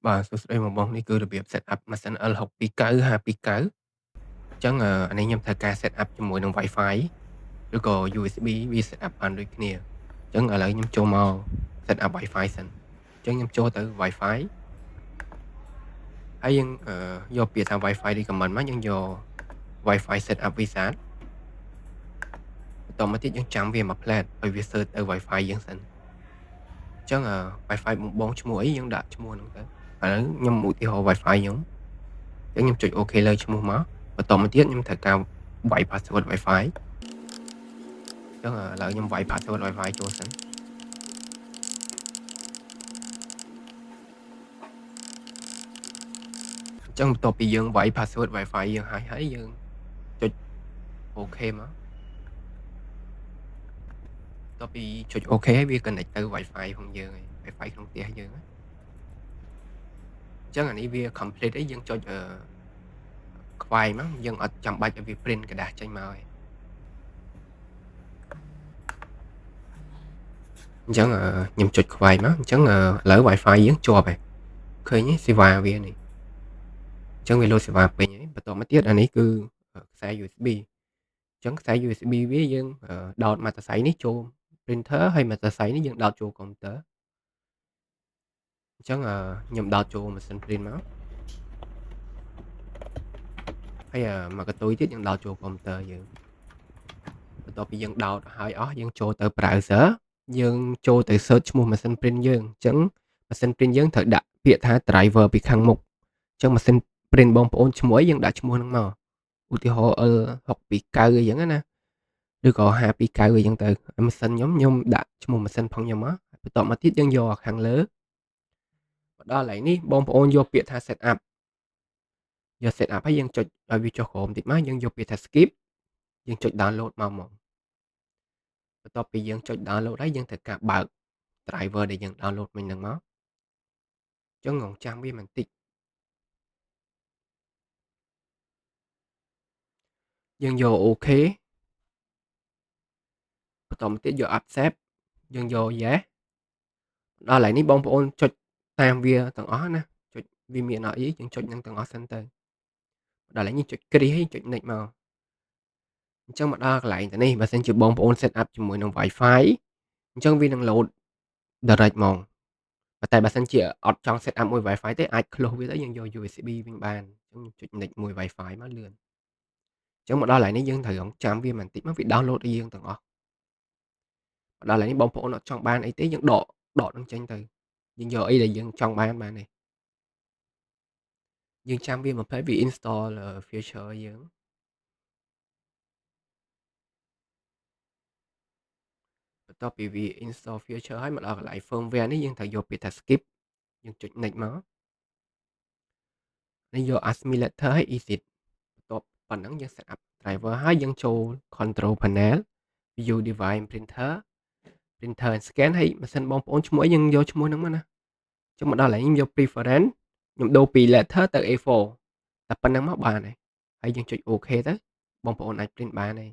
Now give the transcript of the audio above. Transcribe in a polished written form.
បាទសួស្តីបងប្អូននេះគឺរបៀប set up ម៉ាស៊ីន L629 529 អញ្ចឹងអានេះខ្ញុំធ្វើការ set up ជាមួយនឹង Wi-Fi ឬក៏ USB វា set up បានដូចគ្នាអញ្ចឹងឥឡូវខ្ញុំចូលមក set up Wi-Fi សិនអញ្ចឹងខ្ញុំចូលទៅ Wi-Fi ហើយយើងយកពាក្យថា Wi-Fi recommend មកយើងយក Wi-Fi set up wizard បន្តមកទៀតយើងចាំវាមួយផ្លែតឲ្យវា search ទៅ Wi-Fi យើងសិនអញ្ចឹងWi-Fi បងឈ្មោះអីយើងដាក់ឈ្មោះហ្នឹងទៅឥឡូវខ្ញុំឧទាហរណ៍ Wi-Fi ខ្ញុំអញ្ចឹងខ្ញុំចុច OK លើឈ្មោះមកបន្តមកទៀតខ្ញុំត្រូវការវាយ password Wi-Fi អញ្ចឹងឥឡូវខ្ញុំវាយ password Wi-Fi ចូលសិនអញ្ចឹងបន្ទាប់ពីយើងវាយ password Wi-Fi យើងហើយយើងចុច OK មកបន្ទាប់ពីចុច OK ហើយវា connect ទៅ Wi-Fi ของយើងហើយ Wi-Fi ក្នុងផ្ទះយើងអញ្ចឹងអានេះវា complete ហើយយើងចុចខ្វាយមកយើងអត់ចាំបាច់ឲ្យវា print กระดาษចេញមកហើយអញ្ចឹងខ្ញុំចុចខ្វាយមកអញ្ចឹងឥឡូវ Wi-Fi យើងជាប់ហើយឃើញទេសេវាវានេះអញ្ចឹងវាលោតសេវាពេញហើយបន្តមកទៀតអានេះគឺខ្សែ USB អញ្ចឹងខ្សែ USB វាយើងដោតមកសរសៃនេះចូល printer ហើយមកសរសៃនេះយើងដោតចូល computer អញ្ចឹងខ្ញុំដោតចូលម៉ាស៊ីន print មកហើយមកកន្ទុយទៀតយើងដោតចូល computer យើងបន្ទាប់ពីយើងដោតហើយអស់យើងចូលទៅ browser យើងចូលទៅ search ឈ្មោះម៉ាស៊ីន print យើងអញ្ចឹងម៉ាស៊ីន print យើងត្រូវដាក់ពាក្យថា driver ពីខាងមុខអញ្ចឹងម៉ាស៊ីន print បងប្អូនឈ្មោះអីយើងដាក់ឈ្មោះហ្នឹងមកឧទាហរណ៍ L629 អីចឹងណាឬក៏529អីចឹងទៅម៉ាស៊ីនខ្ញុំដាក់ឈ្មោះម៉ាស៊ីនផងខ្ញុំមកបន្ទាប់មកទៀតយើងយកខាងលើមកដល់កន្លែងនេះបងប្អូនយកពាក្យថា set up យក set up ហើយយើងចុចឲ្យវាចុះក្រោមតិចមកយើងយកពាក្យថា skip យើងចុច download មកបន្ទាប់ពីយើងចុច download ហើយយើងត្រូវការបើក driver ដែលយើង download មិញហ្នឹងមកអញ្ចឹងរងចាំវាបន្តិចយើងយក OK បន្តមកទៀតយក accept យើងយក yes ដល់កន្លែងនេះបងប្អូនចុចតាមវាទាំងអស់ណាចុចវាមានអត់អីយើងចុចនឹងទាំងអស់សិនទៅដល់កន្លែងនេះចុចគ្រីសហើយចុច next មកអញ្ចឹងមកដល់កន្លែងទៅនេះបើសិនជាបងប្អូន set up ជាមួយនឹង Wi-Fi អញ្ចឹងវានឹង load direct ហ្មងតែបើសិនជាអត់ចង់ set up មួយ Wi-Fi ទេអាច close វាទៅយើងយក USB វិញបានអញ្ចឹងចុច next មួយ Wi-Fi មកលឿនអញ្ចឹងមកដល់កន្លែងនេះយើងត្រូវរងចាំវាបន្តិចមកវា download ឲ្យយើងទាំងអស់មកដល់កន្លែងនេះបងប្អូនអត់ចង់បានអីទេយើងដកនឹងចេញទៅយើងយកអីដែលយើងចង់បានទេយើងចាំវា20វា install feature យើងបន្ទាប់ពីវា install feature ហើយមកដល់កន្លែង firmware នេះយើងត្រូវយកពាក្យថា skip យើងចុច next មកនេះយក ASME letter ហើយ exit បន្ទាប់ប៉ុណ្ណឹងយើង set up driver ហើយយើងចូល control panel view device printer and scan ហើយម៉ាស៊ីនបងប្អូនឈ្មោះអីយើងយកឈ្មោះហ្នឹងមកណាចុះមកដល់កន្លែងខ្ញុំយក preference ខ្ញុំដូរពី letter ទៅ A4 តែប៉ុណ្ណឹងមកបានហើយយើងចុច OK ទៅបងប្អូនអាច print បានហើយ